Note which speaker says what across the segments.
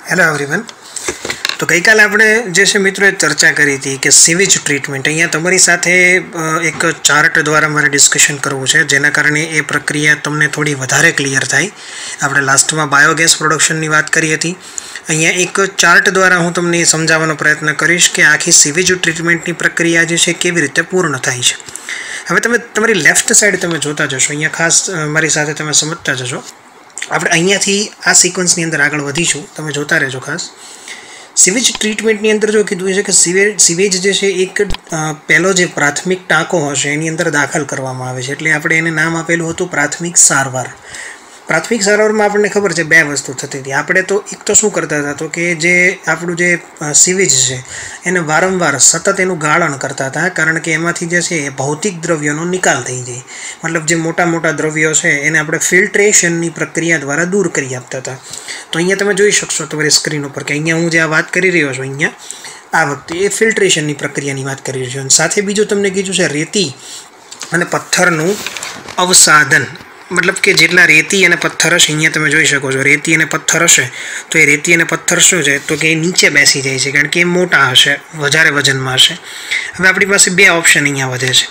Speaker 1: Hello everyone. तो गई काले આપણે જે છે મિત્રોએ ચર્ચા કરી હતી કે સીવેજ ટ્રીટમેન્ટ અહીંયા તમારી સાથે એક ચાર્ટ દ્વારા મારે ડિસ્કશન કરવું છે જેના કારણે એ પ્રક્રિયા તમને થોડી વધારે ક્લિયર થાય। આપણે લાસ્ટમાં બાયોગેસ પ્રોડક્શનની વાત કરી હતી। અહીંયા એક ચાર્ટ દ્વારા હું તમને સમજાવવાનો પ્રયત્ન કરીશ કે આખી સીવેજ ટ્રીટમેન્ટની પ્રક્રિયા જે છે કેવી રીતે પૂર્ણ થાય છે। હવે તમે તમારી લેફ્ટ સાઈડ તમે જોતા જશો, અહીંયા ખાસ મારી સાથે તમે સમજતા જશો। આપણે અહીંયાથી આ સિક્વન્સની અંદર આગળ વધીશું, તમે જોતા રહેજો ખાસ। सीवेज ट्रीटमेंटनी अंदर जो कीधुं छे के सीवेज जे छे एक पहलो जे प्राथमिक टाँको हशे एनी अंदर दाखल करवामां आवे छे, एटले आपणे एने नाम आपेलुं हतुं प्राथमिक सारवार। प्राथमिक सारवारमां आपणे खबर छे बे वस्तु थती हती। आपणे तो एक तो शुं करता हता तो के जे आपणुं जे सीवेज छे एने वारंवार सतत एनुं गाळण करता हता, कारण के एमांथी जे छे भौतिक द्रव्योनो निकाल थई जाय। मतलब जे मोटा मोटा द्रव्यो छे एने आपणे फिल्ट्रेशननी प्रक्रिया द्वारा दूर करी आपता हता। तो अहींया तमे जोई शकशो तमारी स्क्रीन पर के अहींया हूँ जे आ वात करी रह्यो छुं, अहींया आ वखते ए फिल्ट्रेशननी प्रक्रियानी वात करी रह्यो छुं। साथे बीजुं तमने कीधुं छे रेती अने पत्थरनुं अवसाधन। मतलब के जेटला रेती अने पत्थर हशे, अहींया तमे जोई शको छो रेती अने पत्थर हशे तो ए रेती अने पत्थर शुं छे तो के नीचे बेसी जाय छे, कारण के मोटा हशे, वधारे वजनमा हशे। हवे आपणी पासे बे ऑप्शन अहींया वधे छे।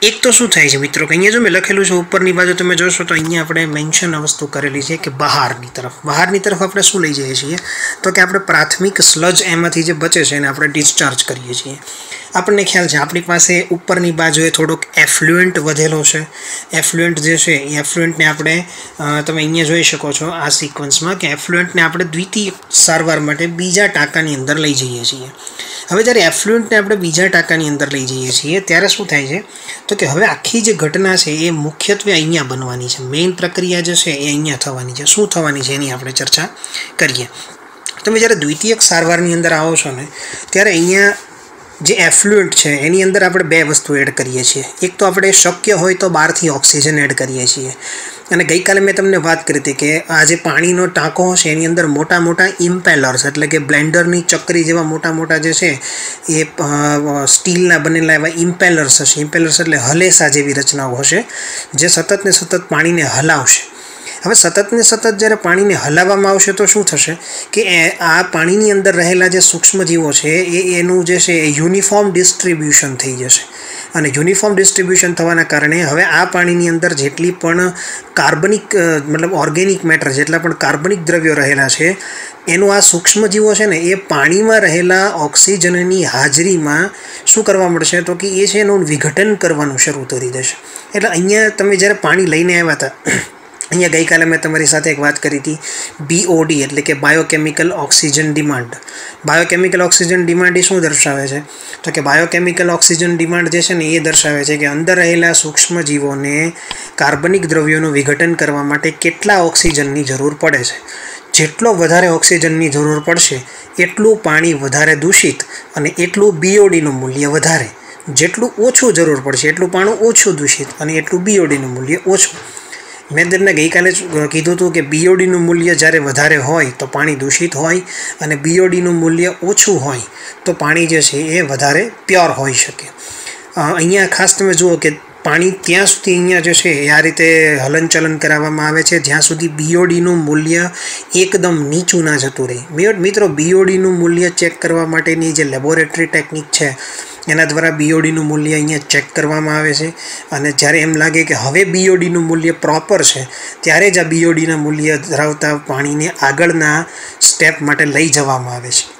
Speaker 1: एक तो शू थाय छे मित्रों के अहींया जो मैं लखेलुं छे उपरनी बाजु तमे जोशो तो अहींया आपणे मेन्शन वस्तु करेली छे कि बहारनी तरफ आपणे शुं लई जईए छीए तो के आपणे प्राथमिक स्लज एमांथी जे बचे छे एने आपणे डिस्चार्ज करीए छीए। आपणे ख्याल छे आपणी पासे उपरनी बाजुए थोड़ोक एफ्लुएंट वधेलो छे। एफ्लुएंट जे छे ए एफ्लुएंटने आपणे तमे अहींया जोई शको छो आ सिक्वन्समां के एफ्लुएंटने आपणे द्वितीय सारवार माटे बीजा टाँकानी अंदर लई जईए छीए। हवे ज्यारे एफ्लुएंटने आपणे बीजा टाँकानी अंदर लई जईए छीए त्यारे शुं थाय छे तो के हवे आखी जे घटना छे ए मुख्यत्वे अहींया बनवानी छे। मेन प्रक्रिया जे छे ए अहींया थवानी छे। शुं थवानी छे एनी आपणे चर्चा करीए। तमे ज्यारे द्वितीयक सारवारनी अंदर आवो छो ने त्यारे अहींया जे एफ्लुएंट है एनी अंदर आपणे बे वस्तु एड करीए छीए। एक तो आपणे शक्य होय तो बहारथी ऑक्सिजन एड करीए छीए। अने गई काले मैं तमने बात करी थी कि आ जे पाणीनो टाँको हशे एनी अंदर मोटा मोटा इम्पेलर्स एटले के ब्लेंडरनी चक्री जेवा मोटा मोटा जे छे ए स्टीलना बनेला एवा इम्पेलर्स हशे। इम्पेलर्स एटले हलेसा जेवी रचनाओ हशे जे सतत ने सतत पाणीने हलावशे। हवे सतत ने सतत ज्यारे पाणीने हलाववामां आवशे तो शुं थशे कि आ पाणीनी अंदर रहेला जे सूक्ष्मजीवो छे एनुं जे छे युनिफॉर्म डिस्ट्रीब्यूशन थई जशे। अने युनिफॉर्म डिस्ट्रीब्यूशन थवाना कारणे हवे आ पाणीनी अंदर जेटली पण कार्बनिक मतलब ऑर्गेनिक मेटर जेटला पण कार्बनिक द्रव्यो रहेला छे एनुं आ सूक्ष्मजीवो छे ने ए पाणीमां रहेला ऑक्सिजननी हाजरीमां शुं करवा मळशे तो कि ए छे एनुं विघटन करवानुं शरू करी देशे। एटले अहींया तमे ज्यारे पाणी लईने आव्या हता अहींया गई काले मैं तमारी साथे एक बात करी थी BOD एटले के biochemical oxygen demand. Biochemical oxygen demand शू दर्शावे छे तो कि बायोकेमिकल ऑक्सिजन डिमांड जे छे ने ए दर्शावे छे कि अंदर रहेला सूक्ष्मजीवोने कार्बनिक द्रव्योनुं विघटन करवा माटे केटला ऑक्सिजननी जरूर पड़े छे। जेटलो वधारे ऑक्सिजननी जरूर पड़शे एटलुं पाणी वधारे दूषित अने एटलुं BOD नुं मूल्य वधारे। जेटलुं ओछुं जरूर पड़शे एटलुं पाणी ओछुं दूषित अने एटलुं BOD नुं मूल्य ओछुं। मैं तमने गई काले कीधुं हतुं कि BOD नुं मूल्य ज्यारे वधारे होय तो पाणी दूषित होय अने BOD नुं मूल्य ओछुं होय तो पाणी जे छे ए वधारे प्योर होई शके। अहींया खास तमे जुओ कि पाणी त्यां सुधी अहींया जे छे आ रीते हलनचलन कराववामां आवे छे ज्यां सुधी BOD नुं मूल्य एकदम नीचुं ना जतुं रहे। मित्रों BOD नुं मूल्य चेक करवा माटेनी जे लेबोरेटरी टेक्निक छे एना द्वारा BOD नुं मूल्य अहींया चेक करवामां आवे छे अने ज्यारे एम लागे कि हवे BOD नुं मूल्य प्रॉपर छे त्यारे ज आ BOD ना मूल्य धरावता पाणीने आगळना स्टेप माटे लई जवामां आवे छे।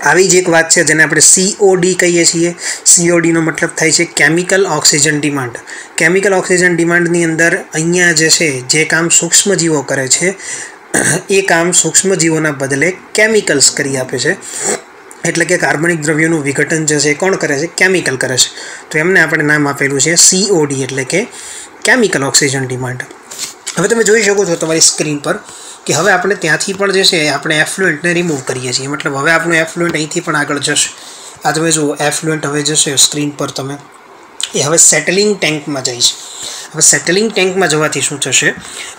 Speaker 1: આવી જ એક વાત છે જેને આપણે COD કહીએ છીએ। COD નો મતલબ થાય છે chemical oxygen demand. Chemical oxygen ડિમાન્ડની અંદર અહીંયા જે છે જે કામ સૂક્ષ્મજીવો કરે છે એ કામ સૂક્ષ્મજીવોના બદલે કેમિકલ્સ કરી આપે છે। એટલે કે કાર્બનિક દ્રવ્યોનું વિઘટન જે છે કોણ કરે છે? કેમિકલ કરે છે। તો એમને આપણે નામ આપેલું છે COD એટલે કે કેમિકલ ઓક્સિજન ડિમાન્ડ। હવે તમે જોઈ શકો છો તમારી સ્ક્રીન પર कि हवे आपणे त्यांथी पण जे छे आपणे एफ्लुएंटने रिमूव करीए छीए। मतलब हवे आपणो एफ्लुएंट अहींथी पण आगळ जशे। आ तमे जो एफ्लुएंट हवे जशे स्क्रीन पर तमे ए हवे सेटलिंग टेंकमां जाय छे। हवे सेटलिंग टेंकमां जवाथी शुं थशे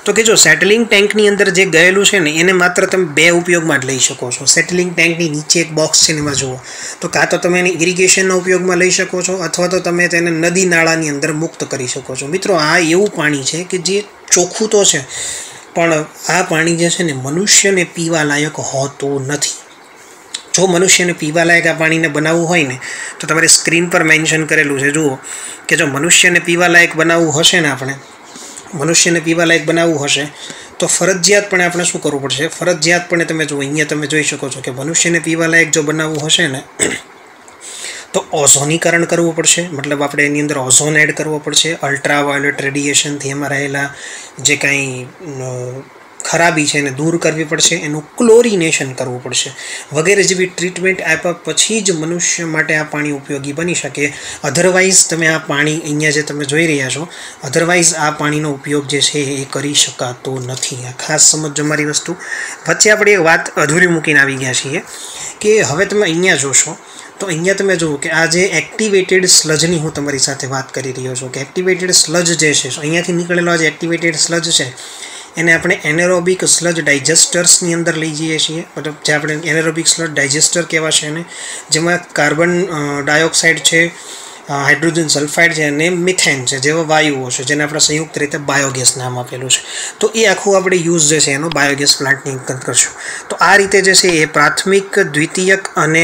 Speaker 1: तो कि जो सेटलिंग टेंकनी अंदर जे गयेलुं छे ने एने मात्र तमे बे उपयोगमां ज लई शको छो। सेटलिंग टेंकनी नीचे एक बॉक्स छे एमां जुओ तो कां तो तमे एने इरिगेशनना उपयोगमां लई शको छो अथवा तो तमे तेने नदी नाळानी अंदर मुक्त करी शको छो। मित्रों आ एवुं पाणी छे कि जे चोख्खुं तो छे પણ આ પાણી જે છે ને મનુષ્યને પીવા લાયક હોતું નથી. જો મનુષ્યને પીવા લાયક આ પાણીને બનાવવું હોય ને તો તમારી સ્ક્રીન પર મેન્શન કરેલું છે, જુઓ કે જો મનુષ્યને પીવા લાયક બનાવવું હશે ને, આપણે મનુષ્યને પીવા લાયક બનાવવું હશે તો ફરજિયાતપણે આપણે શું કરવું પડશે? ફરજિયાતપણે તમે જુઓ, અહીંયા તમે જોઈ શકો છો કે મનુષ્યને પીવા લાયક જો બનાવવું હશે ને તો ઓઝોનીકરણ કરવું પડશે. મતલબ આપણે એની અંદર ઓઝોન એડ કરવો પડશે. અલ્ટ્રાવાયોલેટ રેડિયેશનથી એમાં રહેલા જે કાંઈ ખરાબી છે એને દૂર કરવી પડશે. એનું ક્લોરિનેશન કરવું પડશે. વગેરે જેવી ટ્રીટમેન્ટ આપ્યા પછી જ મનુષ્ય માટે આ પાણી ઉપયોગી બની શકે. અધરવાઇઝ તમે આ પાણી અહીંયા જે તમે જોઈ રહ્યા છો, અધરવાઇઝ આ પાણીનો ઉપયોગ જે છે એ કરી શકાતો નથી. આ ખાસ સમજો મારી વસ્તુ. વચ્ચે આપણે એક વાત અધૂરી મૂકીને આવી ગયા છીએ કે હવે તમે અહીંયા જોશો તો અહીંયા તમે જુઓ કે આ જે એક્ટિવેટેડ સ્લજની હું તમારી સાથે વાત કરી રહ્યો છું કે એક્ટિવેટેડ સ્લજ જે છે, અહીંયાથી નીકળેલો જે એક્ટિવેટેડ સ્લજ છે એને આપણે એનેરોબિક સ્લજ ડાયજેસ્ટર્સની અંદર લઈ જઈએ છીએ. મતલબ જે આપણે એનેરોબિક સ્લજ ડાયજેસ્ટર કહેવાશે એને, જેમાં કાર્બન ડાયોક્સાઇડ છે, હાઇડ્રોજન સલ્ફાઇડ છે અને મિથેન છે જેવા વાયુઓ છે, જેને આપણે સંયુક્ત રીતે બાયોગેસ નામ આપેલું છે. તો એ આખું આપણે યુઝ જે છે એનો બાયોગેસ પ્લાન્ટની અંદર કરશું. તો આ રીતે જે છે એ પ્રાથમિક, દ્વિતીયક અને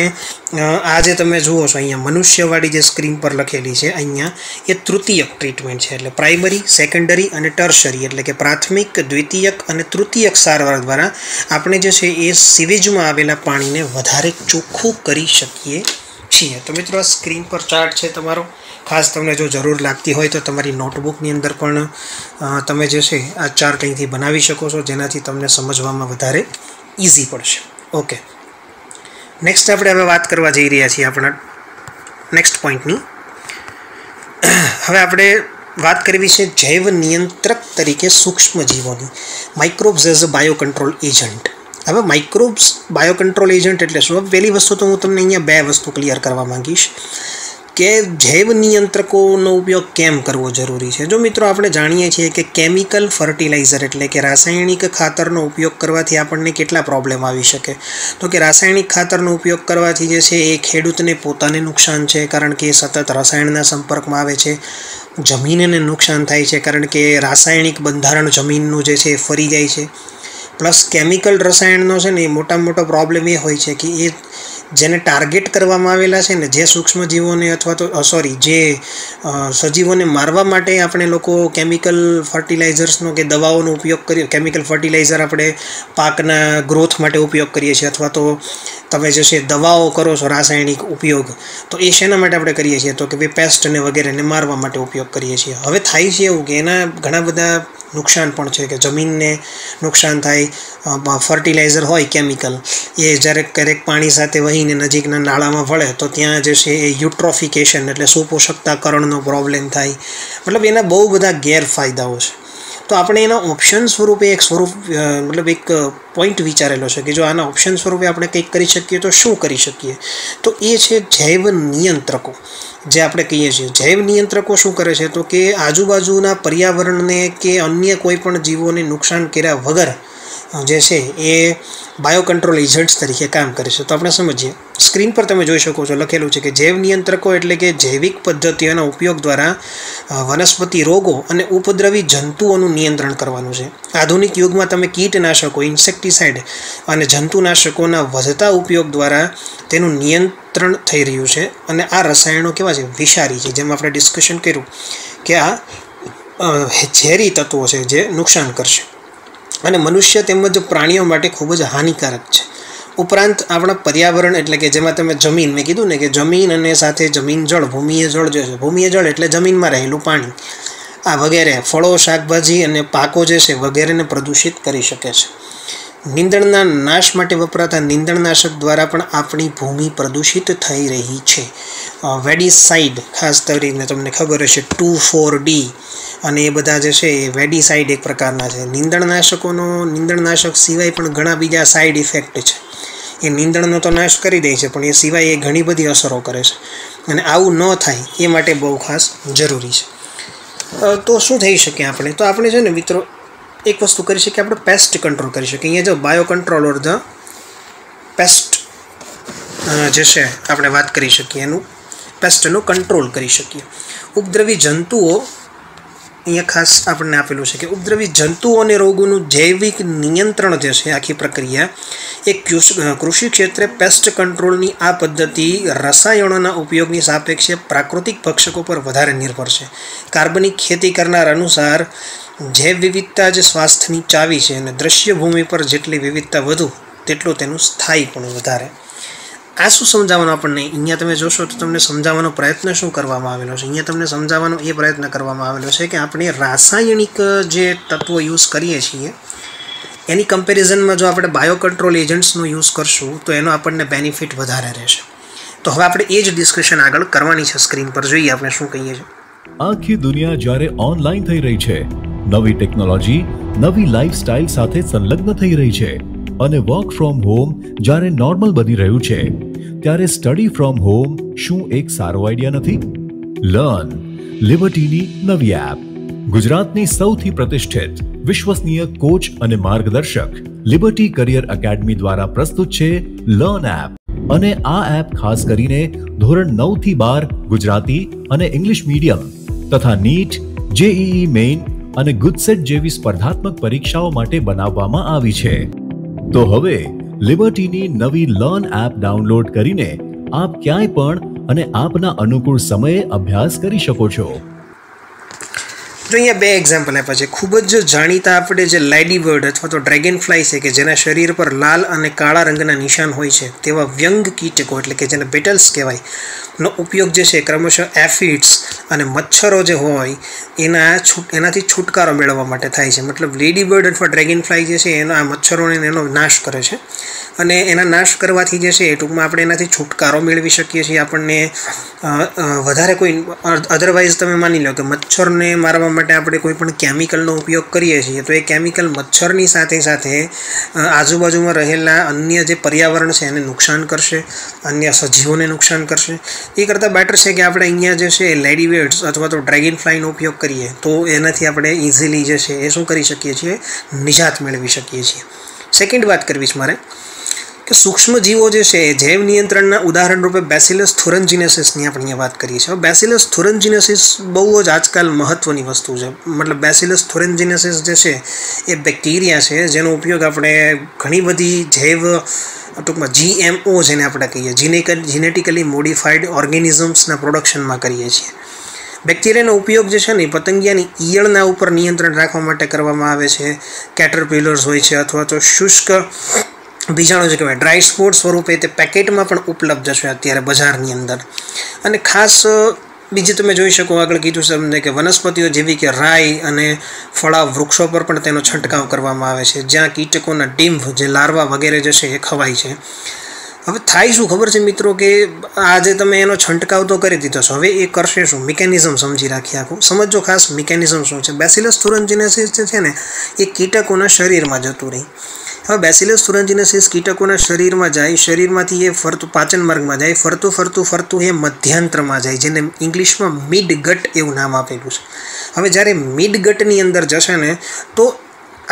Speaker 1: આ જે તમે જુઓ છો અહીંયા મનુષ્યવાળી જે સ્ક્રીન પર લખેલી છે અહીંયા એ તૃતીયક ટ્રીટમેન્ટ છે. એટલે પ્રાઇમરી, સેકન્ડરી અને ટર્શરી, એટલે કે પ્રાથમિક, દ્વિતીયક અને તૃતીયક સારવાર દ્વારા આપણે જે છે એ સીવેજમાં આવેલા પાણીને વધારે ચોખ્ખું કરી શકીએ છીએ. તો મિત્રો આ સ્ક્રીન પર ચાર્ટ છે તમારો. ખાસ તમને જો જરૂર લાગતી હોય તો તમારી નોટબુકની અંદર પણ તમે જે છે આ ચાર્ટ અહીંથી બનાવી શકો છો, જેનાથી તમને સમજવામાં વધારે ઇઝી પડશે. ઓકે, નેક્સ્ટ આપણે હવે વાત કરવા જઈ રહ્યા છીએ આપણા નેક્સ્ટ પોઈન્ટની. હવે આપણે વાત કરવી છે જૈવ નિયંત્રક તરીકે સૂક્ષ્મજીવોની, microbes as a bio control agent. હવે માઇક્રોબ્સ બાયો કંટ્રોલ એજન્ટ એટલે શું? પહેલી વસ્તુ તો હું તમને અહીંયા બે વસ્તુ ક્લિયર કરવા માંગીશ કે જૈવ નિયંત્રકોનો ઉપયોગ કેમ કરવો જરૂરી છે. જો મિત્રો આપણે જાણીએ છીએ કે કેમિકલ ફર્ટિલાઇઝર એટલે કે રાસાયણિક ખાતરનો ઉપયોગ કરવાથી આપણને કેટલા પ્રોબ્લેમ આવી શકે. તો કે રાસાયણિક ખાતરનો ઉપયોગ કરવાથી જે છે એ ખેડૂતને પોતાને નુકસાન છે, કારણ કે એ સતત રસાયણના સંપર્કમાં આવે છે. જમીનને નુકસાન થાય છે, કારણ કે રાસાયણિક બંધારણ જમીનનું જે છે એ ફરી જાય છે. પ્લસ કેમિકલ રસાયણનો છે ને એ મોટામાં મોટો પ્રોબ્લેમ એ હોય છે કે એ જેને ટાર્ગેટ કરવામાં આવેલા છે ને, જે સૂક્ષ્મજીવોને અથવા તો જે સજીવોને મારવા માટે આપણે લોકો કેમિકલ ફર્ટિલાઇઝર્સનો કે દવાઓનો ઉપયોગ કરીએ. કેમિકલ ફર્ટિલાઇઝર આપણે પાકના ગ્રોથ માટે ઉપયોગ કરીએ છીએ, અથવા તો તમે જે છે દવાઓ કરો છો રાસાયણિક ઉપયોગ, તો એ શેના માટે આપણે કરીએ છીએ? તો કે ભાઈ પેસ્ટ અને વગેરેને મારવા માટે ઉપયોગ કરીએ છીએ. હવે થાય છે એવું કે એના ઘણા બધા નુકસાન પણ છે કે જમીનને નુકસાન થાય. ફર્ટિલાઇઝર હોય કેમિકલ, એ જ્યારે ક્યારેક પાણી સાથે વહીને નજીકના નાળામાં ભળે તો ત્યાં જે છે એ યુટ્રોફિકેશન એટલે સુપોષકતાકરણનો પ્રોબ્લેમ થાય. મતલબ એના બહુ બધા ગેરફાયદાઓ છે. તો આપણે એના ઓપ્શન સ્વરૂપે એક પોઈન્ટ વિચારેલો છે કે જો આના ઓપ્શન સ્વરૂપે આપણે કંઈક કરી શકીએ તો શું કરી શકીએ? તો એ છે જૈવ નિયંત્રકો, જે આપણે કહીએ છીએ. જૈવ નિયંત્રકો શું કરે છે? તો કે આજુબાજુના પર્યાવરણને કે અન્ય કોઈ પણ જીવોને નુકસાન કર્યા વગર જે છે એ બાયો કંટ્રોલ એજન્ટ્સ તરીકે કામ કરે છે. તો આપણે સમજીએ. સ્ક્રીન પર તમે જોઈ શકો છો લખેલું છે કે જૈવ નિયંત્રકો એટલે કે જૈવિક પદ્ધતિઓના ઉપયોગ દ્વારા વનસ્પતિ રોગો અને ઉપદ્રવી જંતુઓનું નિયંત્રણ કરવાનું છે. આધુનિક યુગમાં તમે કીટનાશકો, ઇન્સેક્ટિસાઇડ અને જંતુનાશકોના વધતા ઉપયોગ દ્વારા તેનું નિયંત્રણ થઈ રહ્યું છે. અને આ રસાયણો કેવા છે? વિષારી છે. જેમ આપણે ડિસ્કશન કર્યું કે આ ઝેરી તત્વો છે જે નુકસાન કરશે અને મનુષ્ય તેમજ પ્રાણીઓ માટે ખૂબ જ હાનિકારક છે. ઉપરાંત આપણા પર્યાવરણ એટલે કે જેમાં તમે જમીન, મેં કીધું ને કે જમીન અને સાથે જમીન જળ, ભૂમિય જળ જે છે, ભૂમિય જળ એટલે જમીનમાં રહેલું પાણી, આ વગેરે ફળો, શાકભાજી અને પાકો જે છે વગેરેને પ્રદૂષિત કરી શકે છે. નીંદણના નાશ માટે વપરાતા નીંદણનાશક દ્વારા પણ આપણી ભૂમિ પ્રદૂષિત થઈ રહી છે. વેડીસાઇડ ખાસ કરીને તમને ખબર હશે, 2,4-D અને એ બધા જે છે એ વેડીસાઇડ એક પ્રકારના છે. નીંદણનાશક સિવાય પણ ઘણા બીજા સાઇડ ઇફેક્ટ છે. એ નીંદણનો તો નાશ કરી દે છે, પણ એ સિવાય એ ઘણી બધી અસરો કરે છે. અને આવું ન થાય એ માટે બહુ ખાસ જરૂરી છે. તો શું થઈ શકે આપણે? તો આપણે છે ને મિત્રો એક વસ્તુ કરી શકીએ, આપણે પેસ્ટ કંટ્રોલ કરી શકીએ. અહીંયા જો bio control or the paste જે છે આપણે વાત કરી શકીએ, એનું પેસ્ટનું કંટ્રોલ કરી શકીએ. ઉપદ્રવી જંતુઓ અહીંયા ખાસ આપણને આપેલું છે કે ઉપદ્રવી જંતુઓ અને રોગોનું જૈવિક નિયંત્રણ જે છે આખી પ્રક્રિયા એ કૃષિ ક્ષેત્રે પેસ્ટ કંટ્રોલની આ પદ્ધતિ રસાયણોના ઉપયોગની સાપેક્ષે પ્રાકૃતિક ભક્ષકો પર વધારે નિર્ભર છે. કાર્બનિક ખેતી કરનાર અનુસાર જૈવ વિવિધતા જ સ્વાસ્થ્યની ચાવી છે અને દ્રશ્ય ભૂમિ પર જેટલી વિવિધતા વધુ તેટલું તેનું સ્થાયી પણ વધારે. આ શું સમજાવવાનું આપણને અહીંયા તમે જોશો તો તમને સમજાવવાનો પ્રયત્ન શું કરવામાં આવેલો છે. અહીંયા તમને સમજાવવાનો એ પ્રયત્ન કરવામાં આવેલો છે કે આપણે રાસાયણિક જે તત્વો યુઝ કરીએ છીએ એની કમ્પેરિઝનમાં જો આપણે બાયો કંટ્રોલ એજન્ટ્સનો યુઝ કરશું તો એનો આપણને બેનિફિટ વધારે રહેશે. તો હવે આપણે એ જ ડિસ્કશન આગળ કરવાની છે. સ્ક્રીન પર જોઈએ આપણે શું કહીએ છીએ.
Speaker 2: આખી દુનિયા જ્યારે ઓનલાઈન થઈ રહી છે, નવી ટેકનોલોજી નવી લાઈફસ્ટાઈલ સાથે સંલગ્ન થઈ રહી છે અને વર્ક ફ્રોમ હોમ જ્યારે નોર્મલ બની રહ્યું છે, ત્યારે સ્ટડી ફ્રોમ હોમ શું એક સારો આઈડિયા નથી? લર્ન લિબર્ટીની નવી એપ. ગુજરાતની સૌથી પ્રતિષ્ઠિત વિશ્વસનીય કોચ અને માર્ગદર્શક લિબર્ટી કરિયર એકેડમી દ્વારા પ્રસ્તુત છે લર્ન એપ. અને આ એપ ખાસ કરીને ધોરણ 9 થી 12 ગુજરાતી અને ઇંગ્લિશ મીડિયમ તથા નીટ, જેઈઈ મેઇન અને ગુજસેટ જેવી સ્પર્ધાત્મક પરીક્ષાઓ માટે બનાવવામાં આવી છે. તો હવે લિબર્ટીની નવી લર્ન એપ ડાઉનલોડ કરીને આપ ક્યાંય પણ અને આપના અનુકૂળ સમયે અભ્યાસ કરી શકો છો.
Speaker 1: જો અહીંયા બે એક્ઝામ્પલ આપ્યા છે. ખૂબ જ જાણીતા આપણે જે લેડી બર્ડ અથવા તો ડ્રેગન ફ્લાય છે કે જેના શરીર પર લાલ અને કાળા રંગના નિશાન હોય છે તેવા વ્યંગ કીટકો એટલે કે જેને બેટલ્સ કહેવાય નો ઉપયોગ જે છે ક્રમશઃ એફિડ્સ અને મચ્છરો જે હોય એનાથી છુટકારો મેળવવા માટે થાય છે. મતલબ લેડી બર્ડ અથવા ડ્રેગન ફ્લાય જે છે એનો આ મચ્છરોને એનો નાશ કરે છે અને એના નાશ કરવાથી જે છે એ ટૂંકમાં આપણે એનાથી છુટકારો મેળવી શકીએ છીએ. આપણને વધારે કોઈ અધરવાઇઝ તમે માની લો કે મચ્છરને મારવા માટે આપણે કોઈ પણ કેમિકલનો ઉપયોગ કરીએ છીએ તો એ કેમિકલ મચ્છરની સાથે સાથે આજુબાજુમાં રહેલા અન્ય જે પર્યાવરણ છે એને નુકસાન કરશે, અન્ય સજીવોને નુકસાન કરશે. એ કરતાં બેટર છે કે આપણે અહીંયા જે છે લેડી બર્ડ્સ અથવા તો ડ્રેગન ફ્લાયનો ઉપયોગ કરીએ તો એનાથી આપણે ઇઝીલી જે છે એ શું કરી શકીએ છીએ, નિજાત મેળવી શકીએ છીએ. સેકન્ડ વાત કરવી છે મારે કે સૂક્ષ્મ જીવો જે છે એ જૈવ નિયંત્રણના ઉદાહરણ રૂપે બેસિલસ થુરન્જીનેસિસની આપણે અહીંયા વાત કરીએ છીએ. બેસિલસ થુરન્જીનેસિસ બહુ જ આજકાલ મહત્ત્વની વસ્તુ છે. મતલબ બેસિલસ થુરન્જીનેસિસ જે છે એ બેક્ટેરિયા છે જેનો ઉપયોગ આપણે ઘણી બધી જૈવ ટૂંકમાં GMO જેને આપણે કહીએ જીનેટિકલી મોડિફાઈડ ઓર્ગેનિઝમ્સના પ્રોડક્શનમાં કરીએ છીએ. બેક્ટેરિયાનો ઉપયોગ જે છે ને પતંગિયાની ઈયળના ઉપર નિયંત્રણ રાખવા માટે કરવામાં આવે છે. કેટરપિલર્સ હોય છે અથવા તો શુષ્ક બીજાણુ જે કહેવાય ડ્રાય સ્પોટ સ્વરૂપે તે પેકેટમાં પણ ઉપલબ્ધ છે અત્યારે બજારની અંદર. અને ખાસ બીજી તમે જોઈ શકો આગળ કીધું છે તમને કે વનસ્પતિઓ જેવી કે રાઈ અને ફળા વૃક્ષો પર પણ તેનો છંટકાવ કરવામાં આવે છે જ્યાં કીટકોના ડીમ્ફ જે લાર્વા વગેરે જે છે એ ખવાય છે. હવે થાય શું ખબર છે મિત્રો કે આજે તમે એનો છંટકાવ તો કરી દીધો છે, હવે એ કરશે શું? મિકેનિઝમ સમજી રાખીએ આખું. સમજો ખાસ મિકેનિઝમ શું છે. બેસિલસ થુરન્જીનેસિસ જે છે ને એ કીટકોના શરીરમાં જતું રહી. હવે બેસિલસ થુરન્જીનેસિસ કીટકોના શરીરમાં જાય, શરીરમાંથી એ ફરતું પાચન માર્ગમાં જાય, ફરતું એ મધ્યાંત્રમાં જાય જેને ઇંગ્લિશમાં મિડ ગટ એવું નામ આપેલું છે. હવે જ્યારે મિડ ગટની અંદર જશે ને તો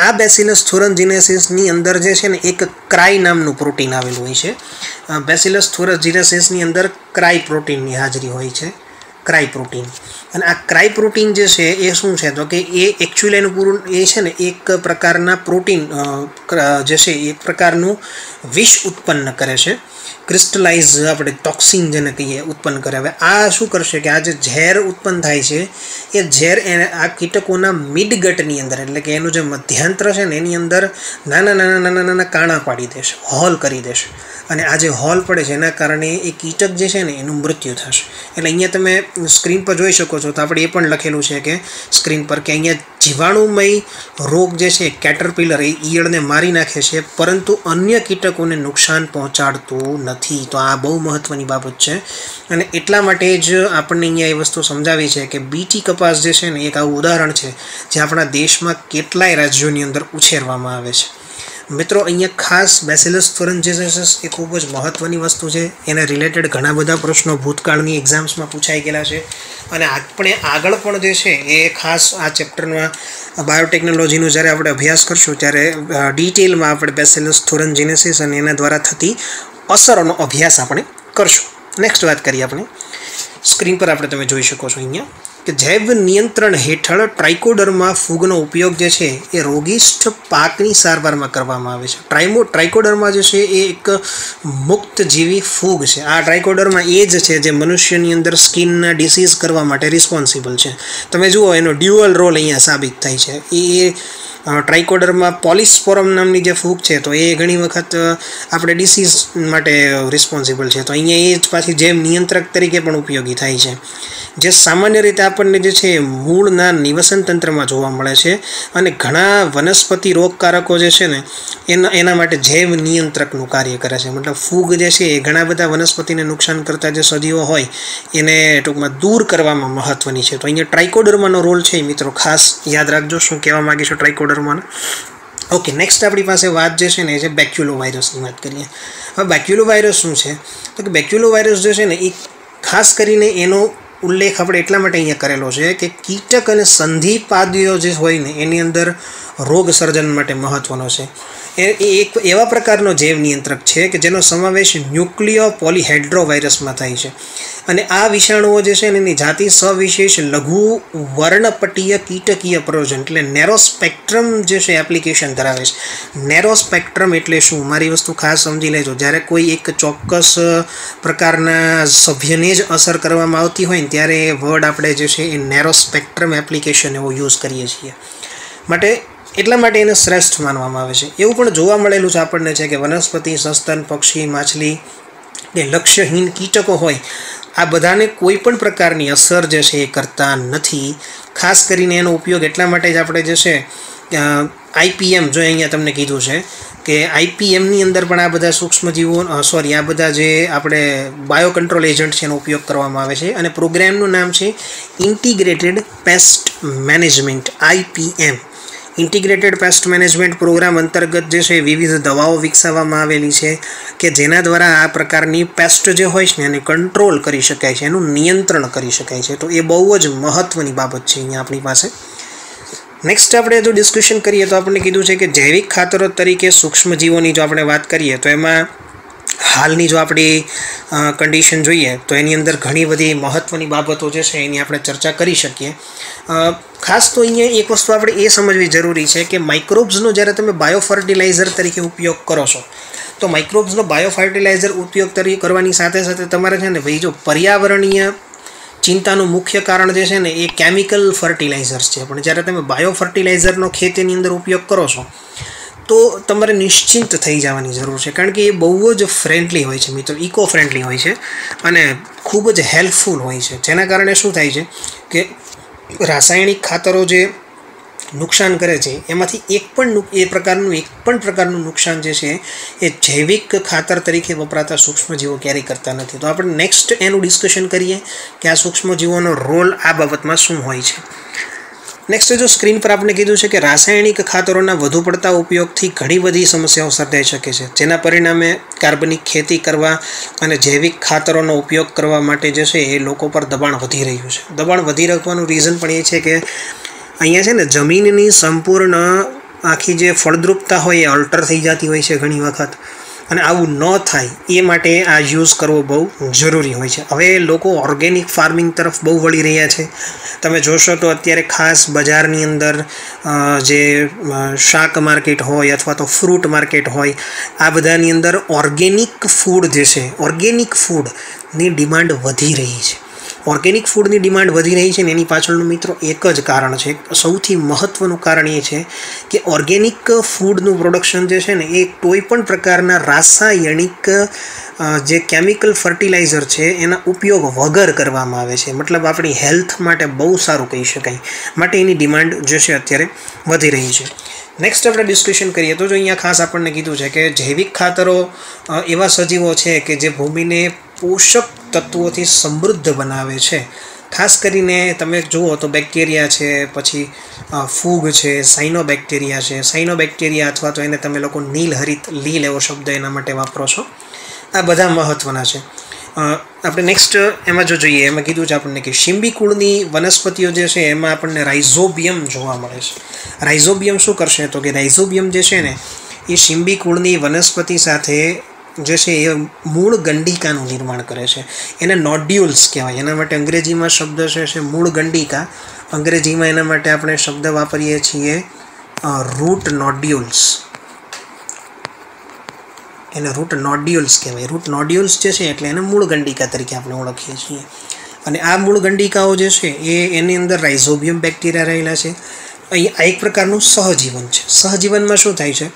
Speaker 1: આ બેસિલસ થુરન્જીનેસિસની અંદર જે છે ને એક ક્રાય નામનું પ્રોટીન આવેલું હોય છે. બેસિલસ થુરન્જીનેસિસની અંદર ક્રાય પ્રોટીનની હાજરી હોય છે, ક્રાય પ્રોટીન. અને આ ક્રાય પ્રોટીન જે છે એ શું છે તો કે એ એકચ્યુઅલી એનું પૂરું એ છે ને એક પ્રકારના પ્રોટીન જે છે એક પ્રકારનું વિષ ઉત્પન્ન કરે છે, ક્રિસ્ટલાઇઝ આપણે ટોક્સિન જેને કહીએ ઉત્પન્ન કરે. હવે આ શું કરશે કે આ જે ઝેર ઉત્પન્ન થાય છે એ ઝેર એને આ કીટકોના મિડગટની અંદર એટલે કે એનું જે મધ્યાંત્ર છે ને એની અંદર નાના કાણા પાડી દેશે, હોલ કરી દેશે. અને આ જે હોલ પડે છે એના કારણે એ કીટક જે છે ને એનું મૃત્યુ થશે. એટલે અહીંયા તમે સ્ક્રીન પર જોઈ શકો છો તો આપણે એ પણ લખેલું છે કે સ્ક્રીન પર કે અહીંયા જીવાણુમય રોગ જે છે કેટરપિલર એ ઈયળને મારી નાખે છે પરંતુ અન્ય કીટકોને નુકસાન પહોંચાડતું નથી. તો આ બહુ મહત્ત્વની બાબત છે અને એટલા માટે જ આપણને અહીંયા એ વસ્તુ સમજાવી છે કે બીટી કપાસ જે છે ને એક આવું ઉદાહરણ છે જે આપણા દેશમાં કેટલાય રાજ્યોની અંદર ઉછેરવામાં આવે છે. મિત્રો અહીંયા ખાસ બેસિલસ થુરન્જીનેસિસ એ ખૂબ જ મહત્ત્વની વસ્તુ છે. એને રિલેટેડ ઘણા બધા પ્રશ્નો ભૂતકાળની એક્ઝામ્સમાં પૂછાઈ ગયેલા છે અને આપણે આગળ પણ જે છે એ ખાસ આ ચેપ્ટરમાં બાયોટેકનોલોજીનો જ્યારે આપણે અભ્યાસ કરશું ત્યારે ડિટેલમાં આપણે બેસિલસ થુરન્જીનેસિસ અને એના દ્વારા થતી અસરોનો અભ્યાસ આપણે કરશું. નેક્સ્ટ વાત કરીએ આપણે સ્ક્રીન પર આપણે તમે જોઈ શકો છો અહીંયા કે જૈવ નિયંત્રણ હેઠળ ટ્રાઇકોડર્મા ફૂગનો ઉપયોગ જે છે એ રોગિષ્ઠ પાકની સારવારમાં કરવામાં આવે છે. ટ્રાઇકોડર્મા જે છે એ એક મુક્ત જીવી ફૂગ છે. આ ટ્રાઇકોડર્મા એ જ છે જે મનુષ્યની અંદર સ્કિનના ડિસીઝ કરવા માટે રિસ્પોન્સિબલ છે. તમે જુઓ એનો ડ્યુઅલ રોલ અહીંયા સાબિત થાય છે. એ ટ્રાઇકોડર્મા પોલિસ્પોરમ નામની જે ફૂગ છે તો એ ઘણી વખત આપણે ડિસીઝ માટે રિસ્પોન્સિબલ છે. તો અહીંયા એ જ પાછી જૈવ નિયંત્રક તરીકે પણ ઉપયોગી થાય છે, જે સામાન્ય રીતે આપણને જે છે મૂળના નિવસન તંત્રમાં જોવા મળે છે અને ઘણા વનસ્પતિ રોગકારકો જે છે ને એના માટે જૈવ નિયંત્રકનું કાર્ય કરે છે. મતલબ ફૂગ જે છે એ ઘણા બધા વનસ્પતિને નુકસાન કરતા જે સજીવો હોય એને ટૂંકમાં દૂર કરવામાં મહત્ત્વની છે. તો અહીંયા ટ્રાઇકોડર્માનો રોલ છે મિત્રો, ખાસ યાદ રાખજો શું કહેવા માગીશું ટ્રાઇકોડર્માને. ઓકે, નેક્સ્ટ આપણી પાસે વાત જે છે ને એ છે બેક્યુલો વાયરસની વાત કરીએ. હવે બેક્યુલો વાયરસ શું છે તો કે બેક્યુલો વાયરસ જે છે ને એ ખાસ કરીને એનો ઉલ્લેખ આપણે એટલા માટે અહીંયા કરેલો છે કે કીટક અને સંધિપાદીઓ જે હોય ને એની અંદર રોગ સર્જન માટે મહત્ત્વનો છે. એ એક એવા પ્રકારનો જૈવ નિયંત્રક છે કે જેનો સમાવેશ ન્યુક્લિયો પોલીહેડ્રોવાયરસમાં થાય છે. અને આ વિષાણુઓ જે છે ને એની જાતિ સવિશેષ લઘુ વર્ણપટીય કીટકીય પ્રયોજન એટલે નેરો સ્પેક્ટ્રમ જે છે એપ્લિકેશન ધરાવે છે. નેરો સ્પેક્ટ્રમ એટલે શું, મારી વસ્તુ ખાસ સમજી લેજો. જ્યારે કોઈ એક ચોક્કસ પ્રકારના સભ્યને જ અસર કરવામાં આવતી હોય ને ત્યારે એ વર્ડ આપણે જે છે એ નેરો સ્પેક્ટ્રમ એપ્લિકેશન એવો યુઝ કરીએ છીએ. એટલા માટે એને શ્રેષ્ઠ માનવામાં આવે છે. એવું પણ જોવા મળેલું છે આપણને છે કે વનસ્પતિ, સસ્તન, પક્ષી, માછલી કે લક્ષ્યહીન કીટકો હોય આ બધાને કોઈ પણ પ્રકારની અસર જે છે એ કરતા નથી. ખાસ કરીને એનો ઉપયોગ એટલા માટે જ આપણે જે છે આઈપીએમ જો અહીંયા તમને કીધું છે કે આઈપીએમની અંદર પણ આ બધા સૂક્ષ્મજીવો આ બધા જે આપણે બાયો કંટ્રોલ એજન્ટ છે એનો ઉપયોગ કરવામાં આવે છે. અને પ્રોગ્રામનું નામ છે integrated pest management IPM. Integrated pest management program અંતર્ગત જે છે વિવિધ દવાઓ વિકસાવવામાં આવેલી છે કે જેના દ્વારા આ પ્રકારની પેસ્ટ જે હોય છે ને એને કંટ્રોલ કરી શકાય છે, એનું નિયંત્રણ કરી શકાય છે. તો એ બહુ જ મહત્ત્વની બાબત છે અહીંયા આપણી પાસે. નેક્સ્ટ આપણે જો ડિસ્કશન કરીએ તો આપણને કીધું છે કે જૈવિક ખાતરો તરીકે સૂક્ષ્મજીવોની જો આપણે વાત કરીએ તો એમાં હાલની જો આપણી કન્ડિશન જોઈએ તો એની અંદર ઘણી બધી મહત્ત્વની બાબતો જે છે એની આપણે ચર્ચા કરી શકીએ. ખાસ તો અહીંયા એક વસ્તુ આપણે એ સમજવી જરૂરી છે કે માઇક્રોબ્સનો જ્યારે તમે બાયોફર્ટિલાઇઝર તરીકે ઉપયોગ કરો છો તો માઇક્રોબ્સનો બાયોફર્ટિલાઇઝર ઉપયોગ તરીકે કરવાની સાથે સાથે તમારે છે ને ભાઈ જો પર્યાવરણીય ચિંતાનું મુખ્ય કારણ જે છે ને એ કેમિકલ ફર્ટિલાઇઝર્સ છે. પણ જ્યારે તમે બાયોફર્ટિલાઇઝરનો ખેતીની અંદર ઉપયોગ કરો છો તો તમારે નિશ્ચિંત થઈ જવાની જરૂર છે, કારણ કે એ બહુ જ ફ્રેન્ડલી હોય છે મિત્રો, ઇકો ફ્રેન્ડલી હોય છે અને ખૂબ જ હેલ્પફુલ હોય છે. જેના કારણે શું થાય છે કે રાસાયણિક ખાતરો જે નુકસાન કરે છે એમાંથી એક પણ પ્રકારનું નુકસાન જે છે એ જૈવિક ખાતર તરીકે વપરાતા સૂક્ષ્મજીવો ક્યારેય કરતા નથી. તો આપણે નેક્સ્ટ એનું ડિસ્કશન કરીએ કે આ સૂક્ષ્મજીવોનો રોલ આ બાબતમાં શું હોય છે. નેક્સ્ટ જો સ્ક્રીન પર આપણે કીધું છે કે રાસાયણિક ખાતરોના વધુ પડતા ઉપયોગથી ઘણી બધી સમસ્યાઓ સર્જાઈ શકે છે, જેના પરિણામે કાર્બનિક ખેતી કરવા અને જૈવિક ખાતરોનો ઉપયોગ કરવા માટે જે છે એ લોકો પર દબાણ વધી રહ્યું છે. દબાણ વધી રહેવાનું રીઝન પણ એ છે કે અહીંયા છે ને જમીનની સંપૂર્ણ આખી જે ફળદ્રુપતા હોય એ અલ્ટર થઈ જતી હોય છે ઘણી વખત, અને આવું ન થાય એ માટે આ યુઝ કરવો બહુ જરૂરી હોય છે. હવે લોકો ઓર્ગેનિક ફાર્મિંગ તરફ બહુ વળી રહ્યા છે. તમે જોશો તો અત્યારે ખાસ બજારની અંદર જે શાક માર્કેટ હોય અથવા તો ફ્રૂટ માર્કેટ હોય આ બધાની અંદર ઓર્ગેનિક ફૂડ જે છે ઓર્ગેનિક ફૂડની ડિમાન્ડ વધી રહી છે. ઓર્ગેનિક ફૂડની ડિમાન્ડ વધી રહી છે ને એની પાછળનું મિત્રો એક જ કારણ છે, સૌથી મહત્ત્વનું કારણ એ છે કે ઓર્ગેનિક ફૂડનું પ્રોડક્શન જે છે ને એ કોઈ પણ પ્રકારના રાસાયણિક જે કેમિકલ ફર્ટિલાઇઝર છે એના ઉપયોગ વગર કરવામાં આવે છે. મતલબ આપણી હેલ્થ માટે બહુ સારું કહી શકાય, માટે એની ડિમાન્ડ જે છે અત્યારે વધી રહી છે. નેક્સ્ટ આપણે ડિસ્કશન કરીએ તો જો અહીંયા ખાસ આપણને કીધું છે કે જૈવિક ખાતરો એવા સજીવો છે કે જે ભૂમિને પોષક તત્વોથી સમૃદ્ધ બનાવે છે. ખાસ કરીને તમે જુઓ તો બેક્ટેરિયા છે, પછી ફૂગ છે, સાઇનોબેક્ટેરિયા અથવા તો એને તમે લોકો લીલ એવો શબ્દ એના માટે વાપરો છો. આ બધા મહત્ત્વના છે. આપણે નેક્સ્ટ એમાં જો જોઈએ એમાં કીધું છે આપણને કે શિંબી કુળની વનસ્પતિઓ જે છે એમાં આપણને રાઇઝોબિયમ જોવા મળે છે. રાઇઝોબિયમ શું કરશે તો કે રાઇઝોબિયમ જે છે ને એ શિંબી કુળની વનસ્પતિ સાથે જે છે એ મૂળ ગંડિકાનું નિર્માણ કરે છે. એને નોડ્યુલ્સ કહેવાય. એના માટે અંગ્રેજીમાં શબ્દ છે મૂળ ગંડિકા. અંગ્રેજીમાં એના માટે આપણે શબ્દ વાપરીએ છીએ રૂટ નોડ્યુલ્સ. એને રૂટ નોડ્યુલ્સ કહેવાય. રૂટ નોડ્યુલ્સ જે છે એટલે એને મૂળ ગંડિકા તરીકે આપણે ઓળખીએ છીએ. અને આ મૂળ ગંડિકાઓ જે છે એની અંદર રાઇઝોબિયમ બેક્ટેરિયા રહેલા છે. અહીં આ એક પ્રકારનું સહજીવન છે. સહજીવનમાં શું થાય છે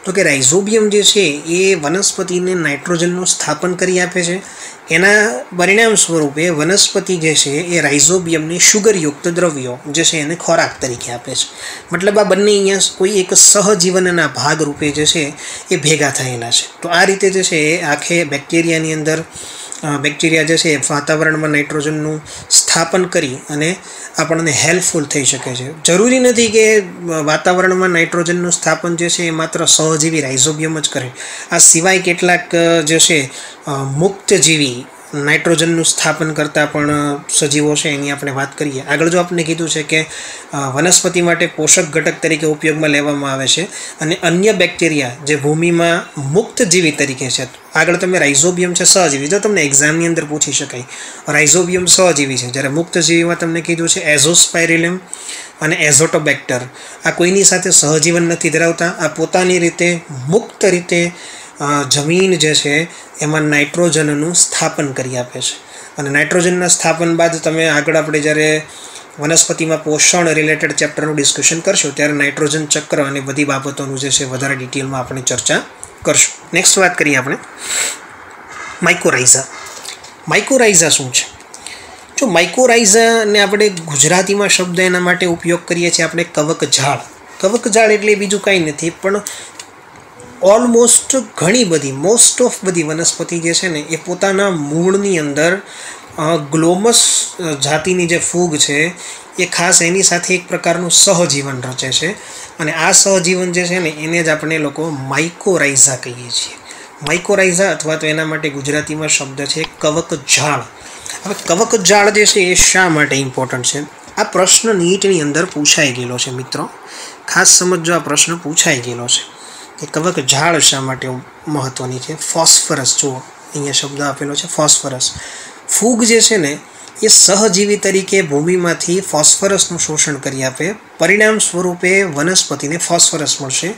Speaker 1: તો કે રાઇઝોબિયમ જે છે એ વનસ્પતિને નાઇટ્રોજનનું સ્થાપન કરી આપે છે. એના પરિણામ સ્વરૂપે વનસ્પતિ જે છે એ રાઇઝોબિયમને શુગરયુક્ત દ્રવ્યો જે છે એને ખોરાક તરીકે આપે છે. મતલબ આ બંને અહીંયા કોઈ એક સહજીવનના ભાગરૂપે જે છે એ ભેગા થયેલા છે. તો આ રીતે જે છે એ આખે બેક્ટેરિયાની અંદર બેક્ટેરિયા જે છે એ વાતાવરણમાં નાઇટ્રોજનનું સ્થાપન કરી અને આપણને હેલ્પફુલ થઈ શકે છે. જરૂરી નથી કે વાતાવરણમાં નાઇટ્રોજનનું સ્થાપન જે છે એ માત્ર સહજીવી રાઇઝોબિયમ જ કરે. આ સિવાય કેટલાક જે છે મુક્તજીવી નાઇટ્રોજનનું સ્થાપન કરતા પણ સજીવો છે એની આપણે વાત કરીએ. આગળ જો આપણે કીધું છે કે વનસ્પતિ માટે પોષક ઘટક તરીકે ઉપયોગમાં લેવામાં આવે છે અને અન્ય બેક્ટેરિયા જે ભૂમિમાં મુક્તજીવી તરીકે છે. આગળ તમે રાઇઝોબિયમ છે સહજીવી, જો તમને એક્ઝામની અંદર પૂછી શકાય રાઇઝોબિયમ સહજીવી છે, જ્યારે મુક્તજીવીમાં તમને કીધું છે એઝોસ્પાયરિલમ અને એઝોટોબેક્ટર. આ કોઈની સાથે સહજીવન નથી ધરાવતા. આ પોતાની રીતે મુક્ત રીતે જમીન જે છે એમાં નાઇટ્રોજનનું સ્થાપન કરી આપે છે. અને નાઇટ્રોજનના સ્થાપન બાદ તમે આગળ આપણે જ્યારે વનસ્પતિમાં પોષણ રિલેટેડ ચેપ્ટરનું ડિસ્કશન કરશું ત્યારે નાઇટ્રોજન ચક્ર અને બધી બાબતોનું જે છે વધારે ડિટેલમાં આપણે ચર્ચા કરશું. નેક્સ્ટ વાત કરીએ આપણે માઇકોરાઇઝા. માઇકોરાઇઝા શું છે? જો માઇકોરાઇઝાને આપણે ગુજરાતીમાં શબ્દ એના માટે ઉપયોગ કરીએ છીએ આપણે કવકજાળ. કવકજાળ એટલે બીજું કાંઈ નથી પણ ઓલમોસ્ટ ઘણી બધી મોસ્ટ ઓફ બધી વનસ્પતિ જે છે ને એ પોતાના મૂળની અંદર ગ્લોમસ જાતિની જે ફૂગ છે એ ખાસ એની સાથે એક પ્રકારનું સહજીવન રચે છે. અને આ સહજીવન જે છે ને એને જ આપણે લોકો માઇકોરાઇઝા કહીએ છીએ. માઇકોરાઇઝા અથવા તો એના માટે ગુજરાતીમાં શબ્દ છે કવકજાળ. હવે કવકજાળ જે છે એ શા માટે ઇમ્પોર્ટન્ટ છે? આ પ્રશ્ન નીટની અંદર પૂછાઈ ગયેલો છે મિત્રો. ખાસ સમજો, આ પ્રશ્ન પૂછાઈ ગયેલો છે કે કવકજાળ શા માટે મહત્ત્વની છે. ફોસ્ફરસ, જુઓ અહીંયા શબ્દ આપેલો છે ફોસ્ફરસ. ફૂગ જે છે ને એ સહજીવી તરીકે ભૂમિમાંથી ફોસ્ફરસનું શોષણ કરી આપે. પરિણામ સ્વરૂપે વનસ્પતિને ફોસ્ફરસ મળશે.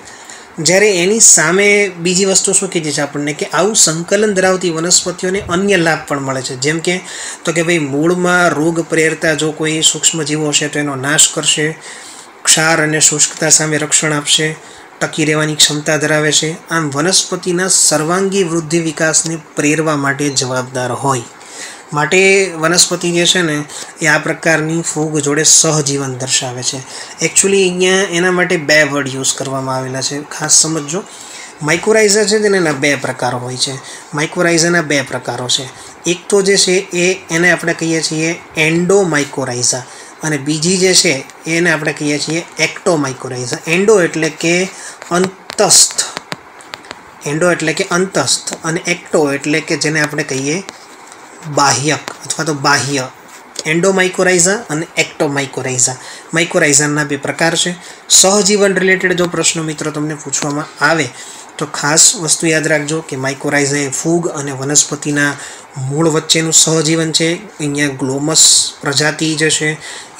Speaker 1: જ્યારે એની સામે બીજી વસ્તુ શું કીધી છે આપણને કે આવું સંકલન ધરાવતી વનસ્પતિઓને અન્ય લાભ પણ મળે છે. જેમ કે તો કે ભાઈ મૂળમાં રોગ પ્રેરતા જો કોઈ સૂક્ષ્મજીવો છે તો એનો નાશ કરશે, ક્ષાર અને શુષ્કતા સામે રક્ષણ આપશે, ટકી રહેવાની ક્ષમતા ધરાવે છે. આમ વનસ્પતિના સર્વાંગી વૃદ્ધિ વિકાસને પ્રેરવા માટે જવાબદાર હોય. માટે વનસ્પતિ જે છે ને એ આ પ્રકારની ફૂગ જોડે સહજીવન દર્શાવે છે. એકચ્યુઅલી અહીંયા એના માટે બે વર્ડ યુઝ કરવામાં આવેલા છે, ખાસ સમજો. માઇકોરાઇઝા છે તેને એના બે પ્રકારો હોય છે. માઇકોરાઇઝાના બે પ્રકારો છે. એક તો જે છે એને આપણે કહીએ છીએ એન્ડોમાઇકોરાઇઝા અને બીજી જે છે એને આપણે કહીએ છીએ એક્ટોમાઇકોરાઇઝા. એન્ડો એટલે કે અંતસ્થ, એન્ડો એટલે કે અંતસ્થ અને એક્ટો એટલે કે જેને આપણે કહીએ બાહ્યક અથવા તો બાહ્ય. એન્ડોમાઇકોરાઇઝા અને એક્ટોમાઇકોરાઇઝા. માઇકોરાઇઝાના બે પ્રકાર છે. સહજીવન રિલેટેડ જો પ્રશ્નો મિત્રો તમને પૂછવામાં આવે તો ખાસ વસ્તુ યાદ રાખજો કે માઇકોરાઇઝા એ ફૂગ અને વનસ્પતિના મૂળ વચ્ચેનું સહજીવન છે. અહીંયા ગ્લોમસ પ્રજાતિ જે છે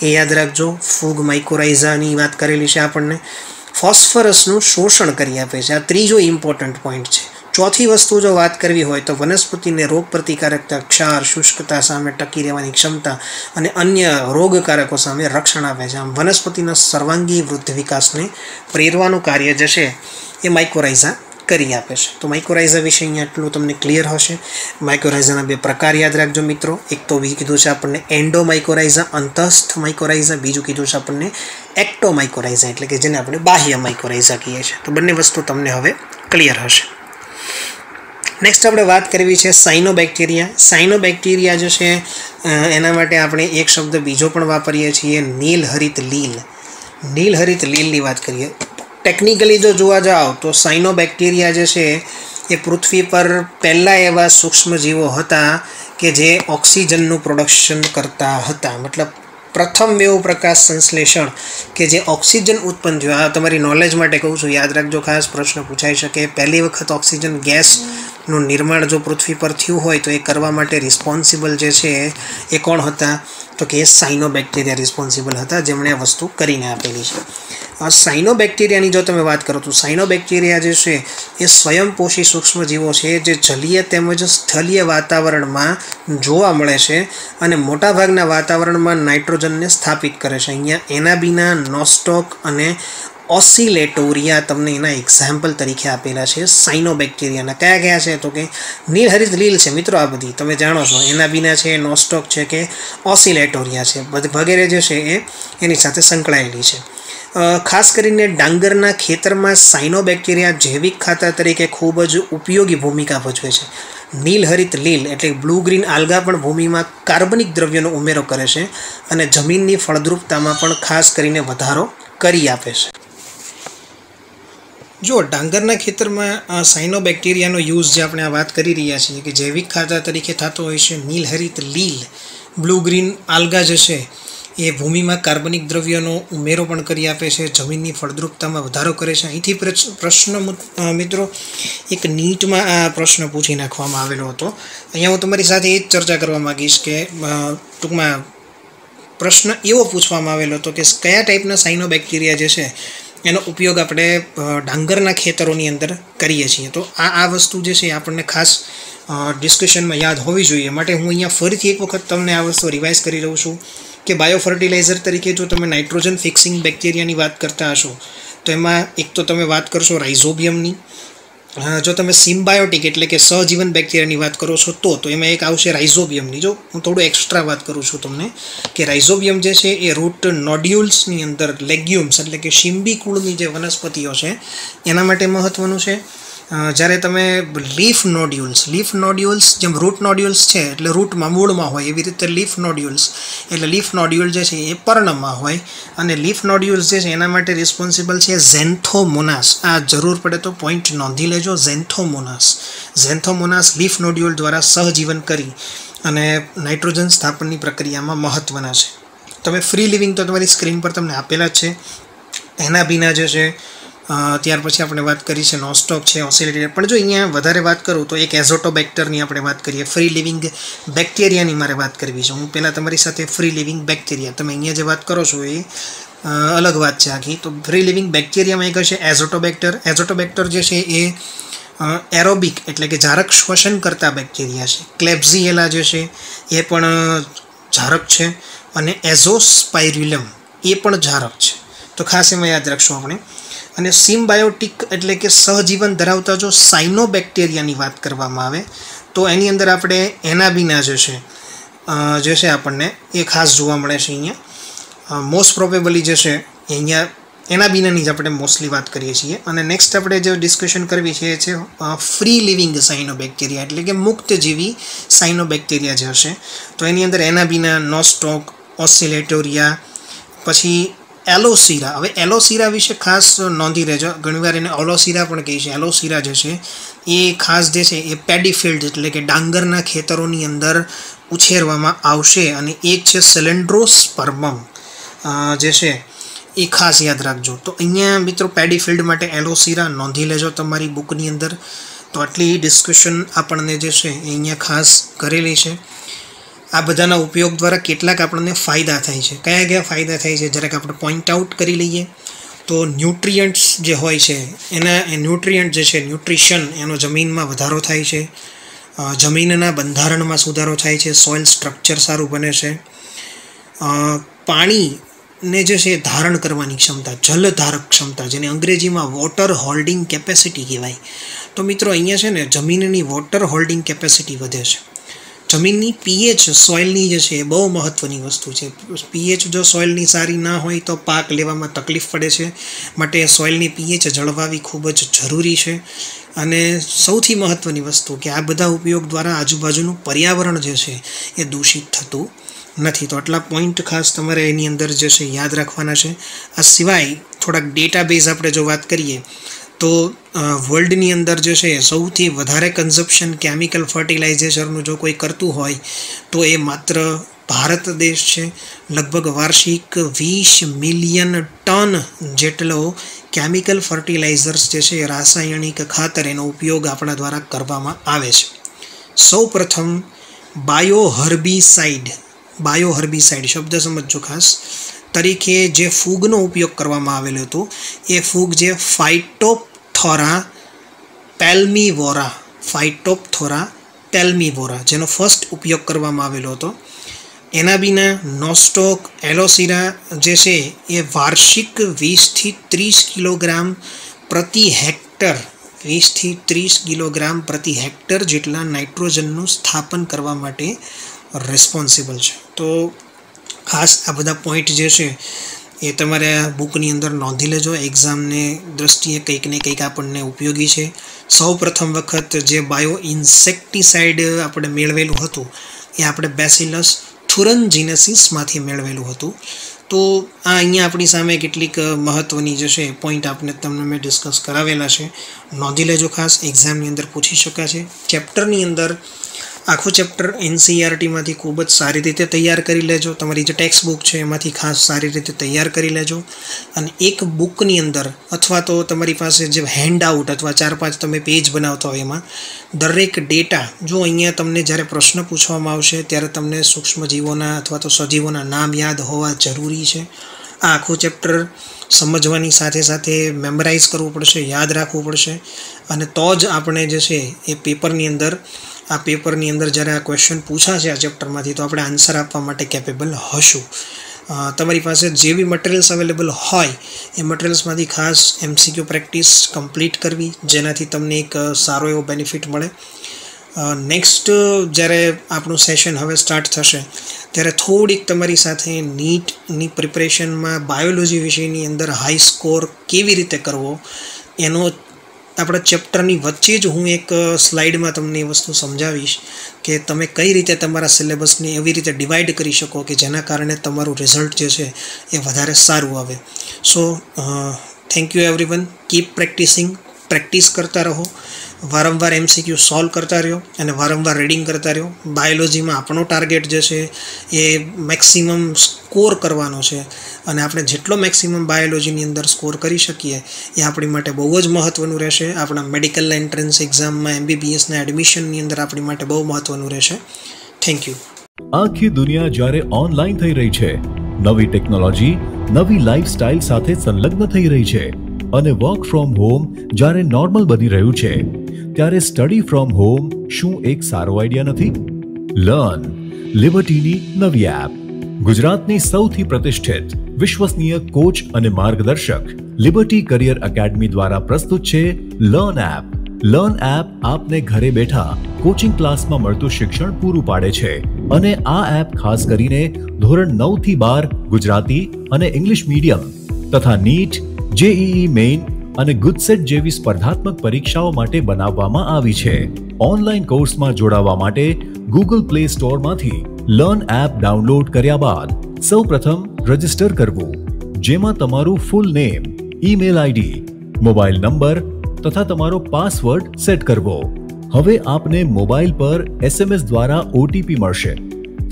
Speaker 1: એ યાદ રાખજો. ફૂગ માઇકોરાઇઝાની વાત કરેલી છે આપણને. ફોસ્ફરસનું શોષણ કરી આપે છે. આ ત્રીજો ઇમ્પોર્ટન્ટ પોઈન્ટ છે. ચોથી વસ્તુ જો વાત કરવી હોય તો વનસ્પતિને રોગ પ્રતિકારકતા, ક્ષાર, શુષ્કતા સામે ટકી રહેવાની ક્ષમતા અને અન્ય રોગકારકો સામે રક્ષણ આપે છે. આમ વનસ્પતિના સર્વાંગી વૃદ્ધિ વિકાસને પ્રેરવાનું કાર્ય જે છે એ માઇકોરાઇઝા કરી આપે છે. તો માઇકોરાઇઝા વિશે અહીંયા એટલું તમને ક્લિયર હશે. માઇકોરાઇઝાના બે પ્રકાર યાદ રાખજો મિત્રો. એક તો બીજું કીધું છે આપણને એન્ડોમાઇકોરાઇઝા, અંતસ્થ માઇકોરાઇઝા. બીજું કીધું છે આપણને એક્ટોમાઇકોરાઇઝા એટલે કે જેને આપણે બાહ્ય માઇકોરાઇઝા કહીએ છીએ. તો બંને વસ્તુ તમને હવે ક્લિયર હશે. નેક્સ્ટ આપણે વાત કરવી છે સાયનોબેક્ટેરિયા. સાયનોબેક્ટેરિયા જે છે એના માટે આપણે એક શબ્દ બીજો પણ વાપરીએ છીએ, નીલહરિત લીલ. નીલહરિત લીલની વાત કરીએ. ટેકનિકલી જો જોવા જાઓ તો સાયનોબેક્ટેરિયા જે છે એ પૃથ્વી પર પહેલાં એવા સૂક્ષ્મજીવો હતા કે જે ઓક્સિજનનું પ્રોડક્શન કરતા હતા. મતલબ પ્રથમ વેવ પ્રકાશ સંશ્લેષણ કે જે ઓક્સિજન ઉત્પન્ન થયું, આ તમારી નોલેજ માટે કહું છું, યાદ રાખજો, ખાસ પ્રશ્ન પૂછાઈ શકે. પહેલી વખત ઓક્સિજન ગેસનું નિર્માણ જો પૃથ્વી પર થયું હોય તો એ કરવા માટે રિસ્પોન્સિબલ જે છે એ કોણ હતા? તો કે સાયનોબેક્ટેરિયા રિસ્પોન્સિબલ હતા, જેમણે આ વસ્તુ કરીને આપેલી છે. સાયનોબેક્ટેરિયાની જો તમે વાત કરો તો સાયનોબેક્ટેરિયા જે છે એ સ્વયંપોષી સૂક્ષ્મજીવો છે જે જલીય તેમજ સ્થલીય વાતાવરણમાં જોવા મળે છે અને મોટાભાગના વાતાવરણમાં નાઇટ્રોજનને સ્થાપિત કરે છે. અહીંયા એનાબીના, નોસ્ટોક અને ઓસિલેટોરિયા તમને એના એક્ઝામ્પલ તરીકે આપેલા છે સાયનોબેક્ટેરિયાના. કયા કયા છે? તો કે નીલહરિત લીલ છે મિત્રો, આ બધી તમે જાણો છો. એનાબીના છે, નોસ્ટોક છે કે ઓસિલેટોરિયા છે, વગેરે જે છે એ એની સાથે સંકળાયેલી છે. ખાસ કરીને ડાંગરના ખેતરમાં સાયનોબેક્ટેરિયા જૈવિક ખાતર તરીકે ખૂબ જ ઉપયોગી ભૂમિકા ભજવે છે. નીલહરિત લીલ એટલે બ્લુ ગ્રીન આલ્ગા પણ ભૂમિમાં કાર્બનિક દ્રવ્યનો ઉમેરો કરે છે અને જમીનની ફળદ્રુપતામાં પણ ખાસ કરીને વધારો કરી આપે છે. જો ડાંગરના ખેતરમાં સાયનોબેક્ટેરિયાનો યુઝ જે આપણે આ વાત કરી રહ્યા છીએ કે જૈવિક ખાતર તરીકે થતો હોય છે, નીલહરિત લીલ બ્લુ ગ્રીન આલ્ગા જે છે એ ભૂમિમાં કાર્બનિક દ્રવ્યનો ઉમેરો પણ કરી આપે છે, જમીનની ફળદ્રુપતામાં વધારો કરે છે. અહીંથી પ્રશ્ન મિત્રો એક નીટમાં આ પ્રશ્ન પૂછી નાખવામાં આવેલો હતો. અહીંયા હું તમારી સાથે એ જ ચર્ચા કરવા માગીશ કે ટૂંકમાં પ્રશ્ન એવો પૂછવામાં આવેલો હતો કે કયા ટાઈપના સાયનોબેક્ટેરિયા જે છે એનો ઉપયોગ આપણે ડાંગરના ખેતરોની અંદર કરીએ છીએ. તો આ વસ્તુ જે છે આપણને ખાસ ડિસ્કશનમાં યાદ હોવી જોઈએ. માટે હું અહીંયા ફરીથી એક વખત તમને આ વસ્તુ રિવાઇઝ કરી રહું છું કે બાયો ફર્ટિલાઇઝર તરીકે જો તમે નાઇટ્રોજન ફિક્સિંગ બેક્ટેરિયાની વાત કરતા હશો તો એમાં એક તો તમે વાત કરશો રાઇઝોબિયમની. જો તમે સિમ્બાયોટિક એટલે કે સહજીવન બેક્ટેરિયાની વાત કરો છો તો એમાં એક આવશે રાઇઝોબિયમની. જો હું થોડું એક્સ્ટ્રા વાત કરું છું તમને કે રાઇઝોબિયમ જે છે એ રૂટ નોડ્યુલ્સની અંદર લેગ્યુમ્સ એટલે કે શિંબી કુળની જે વનસ્પતિઓ છે એના માટે મહત્ત્વનું છે. જ્યારે તમે લીફ નોડ્યુલ્સ જેમ રૂટ નોડ્યુલ્સ છે એટલે રૂટમાં મૂળમાં હોય, એવી રીતે લીફ નોડ્યુલ જે છે એ પર્ણમાં હોય અને લીફ નોડ્યુલ્સ જે છે એના માટે રિસ્પોન્સિબલ છે ઝેન્થોમોનાસ. આ જરૂર પડે તો પોઈન્ટ નોંધી લેજો, ઝેન્થોમોનાસ લીફ નોડ્યુલ દ્વારા સહજીવન કરી અને નાઇટ્રોજન સ્થાપનની પ્રક્રિયામાં મહત્ત્વના છે. તમે ફ્રી લિવિંગ તો તમારી સ્ક્રીન પર તમને આપેલા જ છે. એનાબીના જે છે, ત્યાર પછી આપણે વાત કરી છે નોસ્ટોક છે, ઓસિલેટોરિયા. પણ જો અહીંયા વધારે વાત કરું તો એક એઝોટોબેક્ટરની આપણે વાત કરીએ. ફ્રી લિવિંગ બેક્ટેરિયાની મારે વાત કરવી છે. હું પહેલાં તમારી સાથે ફ્રી લિવિંગ બેક્ટેરિયા, તમે અહીંયા જે વાત કરો છો એ અલગ વાત છે આખી. તો ફ્રી લિવિંગ બેક્ટેરિયામાં એક હશે એઝોટોબેક્ટર જે છે એ એરોબિક એટલે કે ઝારક શ્વસન કરતા બેક્ટેરિયા છે. ક્લેબ્સિએલા જે છે એ પણ ઝારક છે અને એઝોસ્પાઇર્યુલમ એ પણ ઝારક છે. તો ખાસ એમાં યાદ રાખશું આપણે. અને સિમ્બાયોટિક એટલે કે સહજીવન ધરાવતા જો સાયનોબેક્ટેરિયાની વાત કરવામાં આવે તો એની અંદર આપણે એનાબીના જે છે આપણને એ ખાસ જોવા મળે છે. અહીંયા મોસ્ટ પ્રોબેબલી જે છે અહીંયા એનાબીનાની જ આપણે મોસ્ટલી વાત કરીએ છીએ. અને નેક્સ્ટ આપણે જે ડિસ્કશન કરવી છે એ છે ફ્રી લિવિંગ સાયનોબેક્ટેરિયા એટલે કે મુક્તજીવી સાયનોબેક્ટેરિયા જે હશે તો એની અંદર એનાબીના, નોસ્ટોક, ઓસિલેટોરિયા, પછી એલોસીરા. હવે એલોસીરા વિશે ખાસ નોંધી રહેજો, ઘણીવાર એને ઓલોસીરા પણ કહે છે. એલોસીરા જે છે એ ખાસ જે છે એ પેડીફિલ્ડ એટલે કે ડાંગરના ખેતરોની અંદર ઉછેરવામાં આવશે. અને એક છે સેલેન્ડ્રોસ્પર્મમ જે છે એ ખાસ યાદ રાખજો. તો અહીંયા મિત્રો પેડીફિલ્ડ માટે એલોસીરા નોંધી લેજો તમારી બુકની અંદર. તો આટલી ડિસ્કશન આપણને જે છે એ અહીંયા ખાસ કરેલી છે. આ બધાના ઉપયોગ દ્વારા કેટલાક આપણને ફાયદા થાય છે. કયા કયા ફાયદા થાય છે જરાક આપણે પોઈન્ટ આઉટ કરી લઈએ. તો ન્યુટ્રિયન્ટ્સ જે હોય છે ન્યુટ્રિયન્ટ જે છે ન્યુટ્રિશન એનો જમીનમાં વધારો થાય છે, જમીનના બંધારણમાં સુધારો થાય છે, સોઇલ સ્ટ્રક્ચર સારું બને છે, પાણીને જે છે ધારણ કરવાની ક્ષમતા, જલધારક ક્ષમતા જેને અંગ્રેજીમાં વોટર હોલ્ડિંગ કેપેસિટી કહેવાય. તો મિત્રો અહીંયા છે ને જમીનની વોટર હોલ્ડિંગ કેપેસિટી વધે છે. જમીનની પીએચ સોઇલની જે છે એ બહુ મહત્ત્વની વસ્તુ છે. પીએચ જો સોઇલની સારી ના હોય તો પાક લેવામાં તકલીફ પડે છે. માટે સોઇલની પીએચ જળવાવી ખૂબ જ જરૂરી છે. અને સૌથી મહત્ત્વની વસ્તુ કે આ બધા ઉપયોગ દ્વારા આજુબાજુનું પર્યાવરણ જે છે એ દૂષિત થતું નથી. તો આટલા પોઈન્ટ ખાસ તમારે એની અંદર જે છે યાદ રાખવાના છે. આ સિવાય થોડાક ડેટાબેઝ આપણે જો વાત કરીએ તો વર્લ્ડની અંદર જે છે સૌથી વધારે કન્ઝપ્શન કેમિકલ ફર્ટિલાઇઝેશનનું જો કોઈ કરતું હોય તો એ માત્ર ભારત દેશ છે. લગભગ વાર્ષિક 20 મિલિયન ટન જેટલો કેમિકલ ફર્ટિલાઇઝર્સ જે છે રાસાયણિક ખાતર એનો ઉપયોગ આપણા દ્વારા કરવામાં આવે છે. સૌ પ્રથમ બાયોહર્બિસાઇડ શબ્દ સમજો ખાસ તરીકે જે ફૂગનો ઉપયોગ કરવામાં આવેલો હતો એ ફૂગ જે ફાઇટોપ્થોરા ટેલ્મિવોરા જેનો ફર્સ્ટ ઉપયોગ કરવામાં આવેલો હતો. એના બિના નોસ્ટોક એલોસીરા જે છે એ વાર્ષિક 20થી 30 કિલોગ્રામ પ્રતિ હેક્ટર જેટલા નાઇટ્રોજનનું સ્થાપન કરવા માટે રિસ્પોન્સિબલ છે. તો ખાસ આ બધા પોઈન્ટ જે છે એ તમારે આ બુકની અંદર નોંધી લેજો. એક્ઝામને દ્રષ્ટિએ કંઈક ને કંઈક આપણને ઉપયોગી છે. સૌ પ્રથમ વખત જે બાયો ઇન્સેક્ટિસાઇડ આપણે મેળવેલું હતું એ આપણે બેસિલસ થુરનજીનેસિસમાંથી મેળવેલું હતું. તો આ અહીંયા આપણી સામે કેટલીક મહત્ત્વની જે છે પોઈન્ટ તમને મેં ડિસ્કસ કરાવેલા છે, નોંધી લેજો ખાસ. એક્ઝામની અંદર પૂછી શકાશે. ચેપ્ટરની અંદર આખું ચેપ્ટર NCERTમાંથી ખૂબ જ સારી રીતે તૈયાર કરી લેજો. તમારી જે ટેક્સ્ટ બુક છે એમાંથી ખાસ સારી રીતે તૈયાર કરી લેજો. અને એક બુકની અંદર અથવા તો તમારી પાસે જે હેન્ડઆઉટ અથવા 4-5 તમે પેજ બનાવતા હોય એમાં દરેક ડેટા જો અહીંયા તમને જ્યારે પ્રશ્ન પૂછવામાં આવશે ત્યારે તમને સૂક્ષ્મજીવોના અથવા તો સજીવોના નામ યાદ હોવા જરૂરી છે. આ આખું ચેપ્ટર સમજવાની સાથે સાથે મેમરાઇઝ કરવું પડશે, યાદ રાખવું પડશે. અને તો જ આપણે જે છે એ પેપરની અંદર જ્યારે આ ક્વેશ્ચન પૂછાશે આ ચેપ્ટરમાંથી તો આપણે આન્સર આપવા માટે કેપેબલ હશું. તમારી પાસે જે બી મટીરિયલ્સ અવેલેબલ હોય એ મટીરિયલ્સમાંથી ખાસ MCQ પ્રેક્ટિસ કમ્પ્લીટ કરવી, જેનાથી તમને એક સારો એવો બેનિફિટ મળે. નેક્સ્ટ જ્યારે આપણું સેશન હવે સ્ટાર્ટ થશે ત્યારે થોડીક તમારી સાથે નીટની પ્રિપરેશનમાં બાયોલોજી વિષયની અંદર હાઈ સ્કોર કેવી રીતે કરવો એનો આપણા ચેપ્ટરની વચ્ચે જ હું એક સ્લાઇડમાં તમને એ વસ્તુ સમજાવીશ કે તમે કઈ રીતે તમારા સિલેબસને એવી રીતે ડિવાઈડ કરી શકો કે જેના કારણે તમારું રિઝલ્ટ જે છે એ વધારે સારું આવે. So thank you everyone. Keep practising, practice કરતા રહો, વારંવાર MCQ સોલ્વ કરતા રહ્યો અને વારંવાર રીડિંગ કરતા રહ્યો. બાયોલોજીમાં આપણો ટાર્ગેટ જે છે એ મેક્સિમમ સ્કોર કરવાનો છે અને આપણે જેટલો મેક્સિમમ બાયોલોજીની અંદર સ્કોર કરી શકીએ એ આપણી માટે બહુ જ મહત્ત્વનું રહેશે. આપણા મેડિકલ એન્ટ્રન્સ એક્ઝામમાં MBBSના એડમિશનની અંદર આપણી માટે બહુ મહત્ત્વનું રહેશે. Thank you.
Speaker 2: આખી દુનિયા જ્યારે ઓનલાઈન થઈ રહી છે, નવી ટેકનોલોજી નવી લાઈફસ્ટાઈલ સાથે સંલગ્ન થઈ રહી છે અને વર્ક ફ્રોમ હોમ જ્યારે નોર્મલ બની રહ્યું છે ત્યારે સ્ટડી ફ્રોમ હોમ શું એક સારો આઈડિયા નથી? લર્ન લિબર્ટીની નવી એપ. ગુજરાતની સૌથી પ્રતિષ્ઠિત વિશ્વસનીય કોચ અને માર્ગદર્શક લિબર્ટી કરિયર એકેડમી દ્વારા પ્રસ્તુત છે લર્ન એપ. લર્ન એપ આપને ઘરે બેઠા કોચિંગ ક્લાસમાં મળતું શિક્ષણ પૂરું પાડે છે અને આ એપ ખાસ કરીને ધોરણ 9 થી 12 ગુજરાતી અને ઇંગ્લિશ મીડિયમ તથા નીટ, JEE મેઇન અને ગુજસેટ જેવી સ્પર્ધાત્મક પરીક્ષાઓ માટે બનાવવામાં આવી છે. ઓનલાઈન કોર્સમાં જોડાવા માટે ગૂગલ પ્લે સ્ટોરમાંથી લર્ન એપ ડાઉનલોડ કર્યા બાદ સૌપ્રથમ રજીસ્ટર કરવું, જેમાં તમારું full name, email ID, mobile number તથા તમારો પાસવર્ડ સેટ કરવો. હવે આપને મોબાઈલ પર SMS દ્વારા OTP મળશે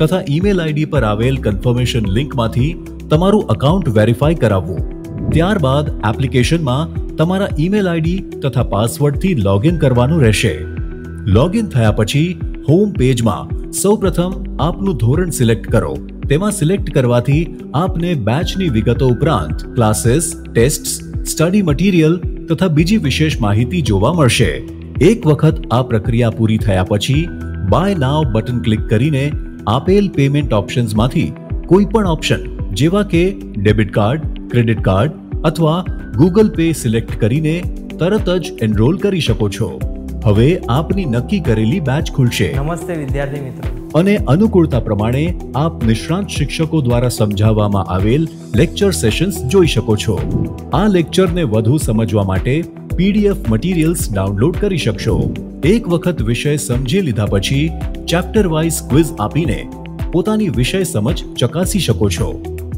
Speaker 2: તથા ઈમેલ ID પર આવેલ કન્ફર્મેશન લિંકમાંથી તમારું અકાઉન્ટ વેરીફાઈ કરાવવું. ત્યારબાદ એપ્લિકેશનમાં તમારા ઈમેલ ID તથા પાસવર્ડથી લોગિન કરવાનું રહેશે. લોગિન થયા પછી હોમ પેજમાં સૌપ્રથમ આપનું ધોરણ સિલેક્ટ કરો. તેમાં સિલેક્ટ કરવાથી આપને બેચની વિગતો ઉપરાંત ક્લાસીસ, ટેસ્ટ્સ, સ્ટડી મટીરિયલ તથા બીજી વિશેષ માહિતી જોવા મળશે. એક વખત આ પ્રક્રિયા પૂરી થયા પછી બાય નાવ બટન ક્લિક કરીને આપેલ પેમેન્ટ ઓપ્શન્સમાંથી કોઈ પણ ઓપ્શન જેવા કે ડેબિટ કાર્ડ, ક્રેડિટ કાર્ડ અથવા ગૂગલ પે સિલેક્ટ કરીને તરત જ એનરોલ કરી શકો છો. હવે આપની નક્કી કરેલી બેચ ખુલશે.
Speaker 3: નમસ્તે વિદ્યાર્થી મિત્રો.
Speaker 2: અને અનુકૂળતા પ્રમાણે આપ નિષ્ણાંત શિક્ષકો દ્વારા સમજાવવામાં આવેલ લેક્ચર સેશન્સ જોઈ શકો છો. આ લેક્ચરને વધુ સમજવા માટે PDF મટીરિયલ્સ ડાઉનલોડ કરી શકશો. એક વખત વિષય સમજી લીધા પછી ચેપ્ટર વાઇઝ ક્વિઝ આપીને પોતાની વિષય સમજ ચકાસી શકો છો.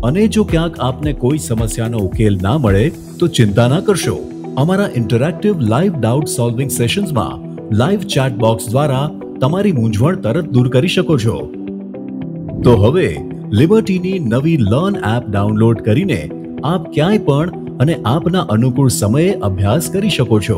Speaker 2: અને જો ક્યાંક આપને કોઈ સમસ્યાનો ઉકેલ ના મળે તો ચિંતા ના કરશો. અમારા ઇન્ટરેક્ટિવ લાઈવ ડાઉટ સોલ્વિંગ સેશન્સમાં લાઈવ ચેટ બોક્સ દ્વારા તમારી મૂંઝવણ તરત દૂર કરી શકો છો. તો હવે લિબર્ટીની નવી લર્ન એપ ડાઉનલોડ કરીને આપ ક્યાંય પણ અને આપના અનુકૂળ સમયે અભ્યાસ કરી શકો છો।